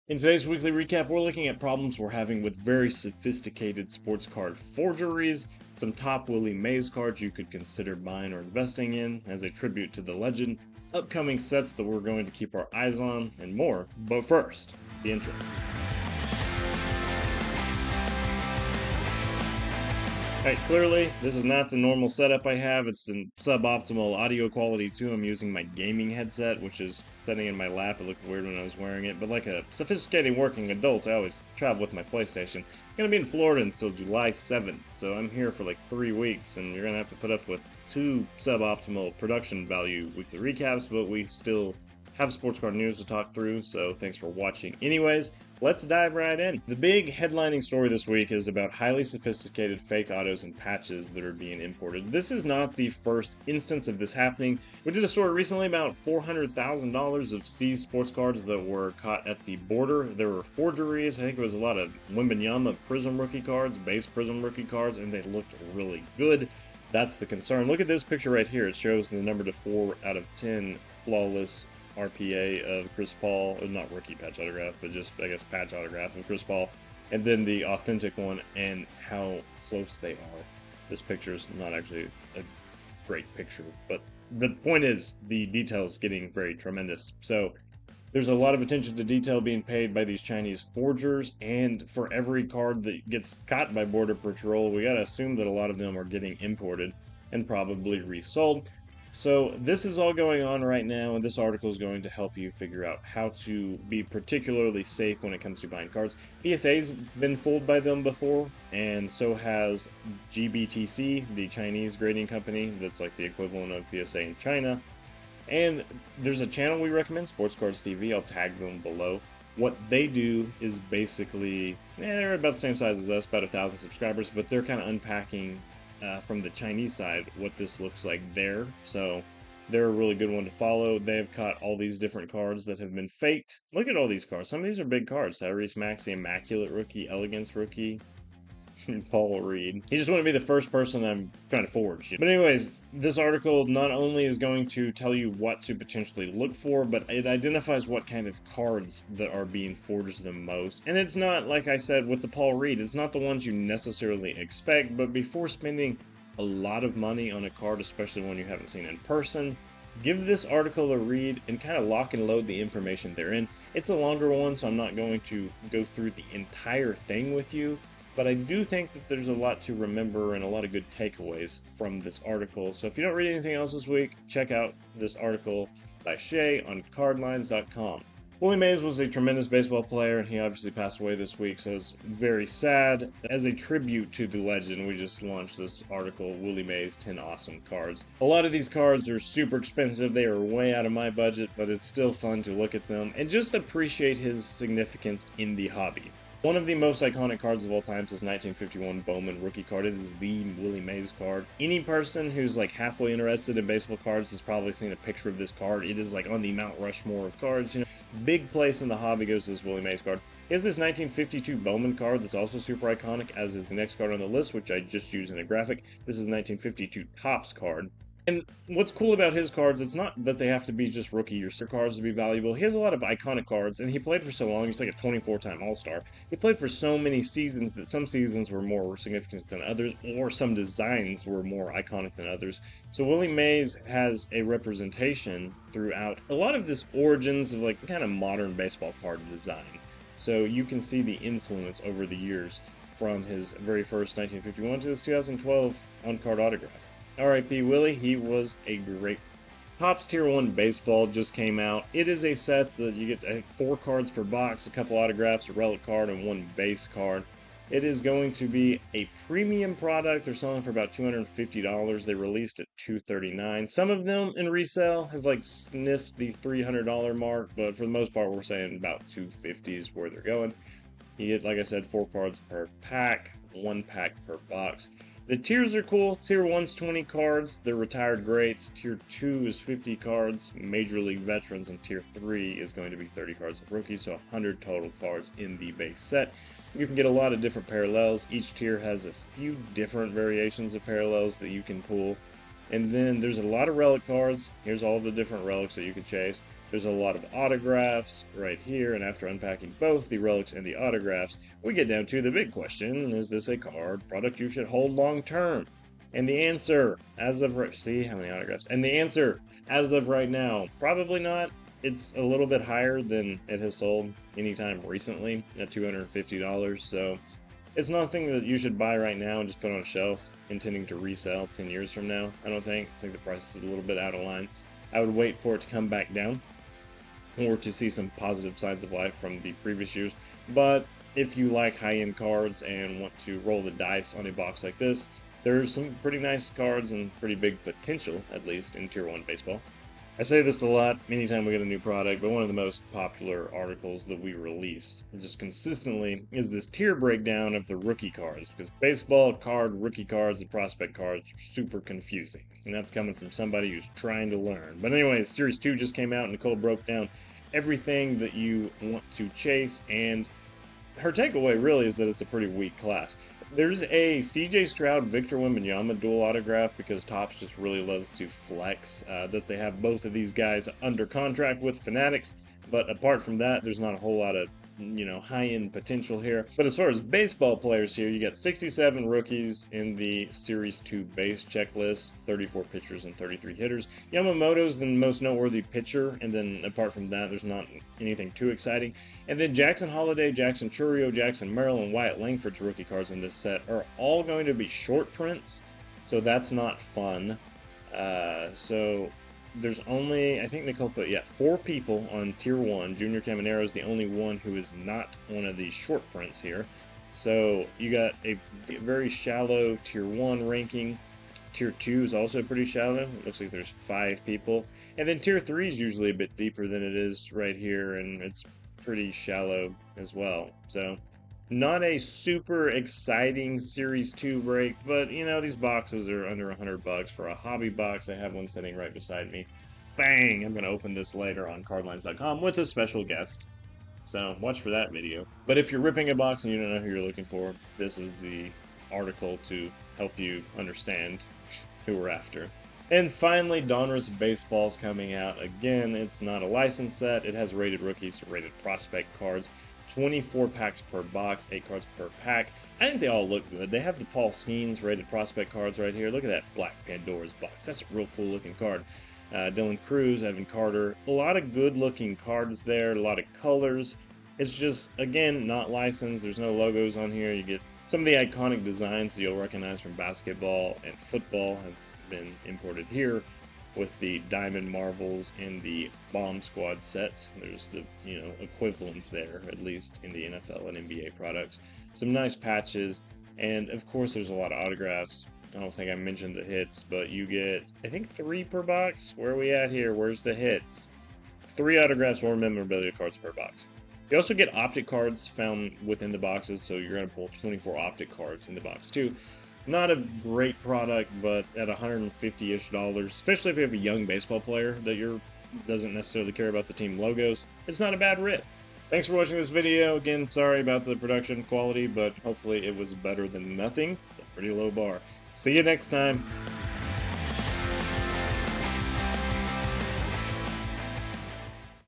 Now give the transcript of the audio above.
In today's weekly recap, we're looking at problems we're having with very sophisticated sports card forgeries, some top Willie Mays cards you could consider buying or investing in as a tribute to the legend, upcoming sets that we're going to keep our eyes on, and more. But first, the intro. Alright, clearly, this is not the normal setup I have. It's in suboptimal audio quality too. I'm using my gaming headset, which is sitting in my lap. It looked weird when I was wearing it, but like a sophisticated working adult, I always travel with my PlayStation. I'm gonna be in Florida until July 7th, so I'm here for like 3 weeks, and you're gonna have to put up with 2 suboptimal production value weekly recaps, but we still have sports card news to talk through, so thanks for watching. Anyways, let's dive right in. The big headlining story this week is about highly sophisticated fake autos and patches that are being imported. This is not the first instance of this happening. We did a story recently about $400,000 of seized sports cards that were caught at the border. There were forgeries. I think it was a lot of Wembanyama Prism rookie cards, base Prism rookie cards, and they looked really good. That's the concern. Look at this picture right here. It shows the number to 4 out of 10 flawless RPA of Chris Paul, or not rookie patch autograph, but just, I guess, patch autograph of Chris Paul, and then the authentic one and how close they are. This picture is not actually a great picture, but the point is the detail is getting very tremendous. So there's a lot of attention to detail being paid by these Chinese forgers, and for every card that gets caught by Border Patrol, we gotta assume that a lot of them are getting imported and probably resold. So this is all going on right now, and this article is going to help you figure out how to be particularly safe when it comes to buying cards. PSA's been fooled by them before, and so has GBTC, the Chinese grading company that's like the equivalent of PSA in China. And there's a channel we recommend, Sports Cards TV, I'll tag them below. What they do is basically, they're about the same size as us, about 1,000 subscribers, but they're kind of unpacking from the Chinese side what this looks like there. So they're a really good one to follow. They've caught all these different cards that have been faked. Look at all these cards. Some of these are big cards. Tyrese Maxey, Immaculate rookie, Elegance rookie, Paul Reed. He just wouldn't be the first person I'm trying to forge. But anyways, this article not only is going to tell you what to potentially look for, but it identifies what kind of cards that are being forged the most. And it's not, like I said with the Paul Reed, it's not the ones you necessarily expect, but before spending a lot of money on a card, especially one you haven't seen in person, give this article a read and kind of lock and load the information therein. It's a longer one, so I'm not going to go through the entire thing with you, but I do think that there's a lot to remember and a lot of good takeaways from this article. So if you don't read anything else this week, check out this article by Shay on CardLines.com. Willie Mays was a tremendous baseball player, and he obviously passed away this week, so it's very sad. As a tribute to the legend, we just launched this article, Willie Mays 10 Awesome Cards. A lot of these cards are super expensive. They are way out of my budget, but it's still fun to look at them and just appreciate his significance in the hobby. One of the most iconic cards of all time is 1951 Bowman rookie card. It is the Willie Mays card. Any person who's like halfway interested in baseball cards has probably seen a picture of this card. It is like on the Mount Rushmore of cards. You know, big place in the hobby goes to this Willie Mays card. He has this 1952 Bowman card that's also super iconic, as is the next card on the list, which I just used in a graphic. This is the 1952 Topps card. And what's cool about his cards, it's not that they have to be just rookie or super cards to be valuable. He has a lot of iconic cards, and he played for so long. He's like a 24-time All-Star. He played for so many seasons that some seasons were more significant than others, or some designs were more iconic than others. So Willie Mays has a representation throughout a lot of this origins of like kind of modern baseball card design. So you can see the influence over the years from his very first 1951 to his 2012 on-card autograph. R.I.P. Willie, he was a great. Topps Tier 1 Baseball just came out. It is a set that you get 4 cards per box, a couple autographs, a relic card, and 1 base card. It is going to be a premium product. They're selling for about $250. They released at $239. Some of them in resale have like sniffed the $300 mark, but for the most part, we're saying about $250 is where they're going. You get, like I said, 4 cards per pack, 1 pack per box. The tiers are cool. Tier 1's 20 cards. They're retired greats. Tier 2 is 50 cards, Major League veterans, and Tier 3 is going to be 30 cards of rookies, so 100 total cards in the base set. You can get a lot of different parallels. Each tier has a few different variations of parallels that you can pull. And then there's a lot of relic cards. Here's all the different relics that you can chase. There's a lot of autographs right here, and after unpacking both the relics and the autographs, we get down to the big question: is this a card product you should hold long term? And the answer, as of right, see how many autographs? And the answer, as of right now, probably not. It's a little bit higher than it has sold anytime recently at $250. So it's nothing that you should buy right now and just put on a shelf, intending to resell 10 years from now. I don't think. I think the price is a little bit out of line. I would wait for it to come back down or to see some positive signs of life from the previous years. But if you like high-end cards and want to roll the dice on a box like this, there's some pretty nice cards and pretty big potential, at least, in Tier 1 baseball. I say this a lot anytime we get a new product, but one of the most popular articles that we release just consistently is this tier breakdown of the rookie cards, because baseball card, rookie cards, and prospect cards are super confusing, and that's coming from somebody who's trying to learn. But anyways, Series 2 just came out, and Nicole broke down everything that you want to chase, and her takeaway really is that it's a pretty weak class. There's a CJ Stroud Victor Wembanyama dual autograph because Topps just really loves to flex that they have both of these guys under contract with Fanatics. But apart from that, there's not a whole lot of high-end potential here. But as far as baseball players here, you got 67 rookies in the Series 2 base checklist, 34 pitchers and 33 hitters. Yamamoto's the most noteworthy pitcher, and then apart from that, there's not anything too exciting. And then Jackson Holiday, Jackson Churio, Jackson Merrill, and Wyatt Langford's rookie cards in this set are all going to be short prints, so that's not fun. So there's only, I think Nicole put, 4 people on Tier 1. Junior Caminero is the only one who is not one of these short prints here. So you got a very shallow Tier 1 ranking. Tier 2 is also pretty shallow. It looks like there's 5 people. And then Tier 3 is usually a bit deeper than it is right here, and it's pretty shallow as well. So not a super exciting Series 2 break, but these boxes are under $100 for a hobby box. I have one sitting right beside me. Bang! I'm going to open this later on CardLines.com with a special guest. So watch for that video. But if you're ripping a box and you don't know who you're looking for, this is the article to help you understand who we're after. And finally, Donis Baseball's coming out. Again, it's not a licensed set. It has rated rookies, rated prospect cards. 24 packs per box, 8 cards per pack. I think they all look good. They have the Paul Skeens rated prospect cards right here. Look at that Black Pandora's box. That's a real cool looking card. Dylan Cruz, Evan Carter. A lot of good looking cards there. A lot of colors. It's just, again, not licensed. There's no logos on here. You get some of the iconic designs that you'll recognize from basketball and football have been imported here, with the Diamond Marvels and the Bomb Squad set. There's the, equivalents there, at least in the NFL and NBA products. Some nice patches, and of course there's a lot of autographs. I don't think I mentioned the hits, but you get, I think, 3 per box. Where are we at here? Where's the hits? 3 autographs or memorabilia cards per box. You also get optic cards found within the boxes, so you're going to pull 24 optic cards in the box too. Not a great product, but at $150-ish, especially if you have a young baseball player that doesn't necessarily care about the team logos, it's not a bad rip. Thanks for watching this video. Again, sorry about the production quality, but hopefully it was better than nothing. It's a pretty low bar. See you next time.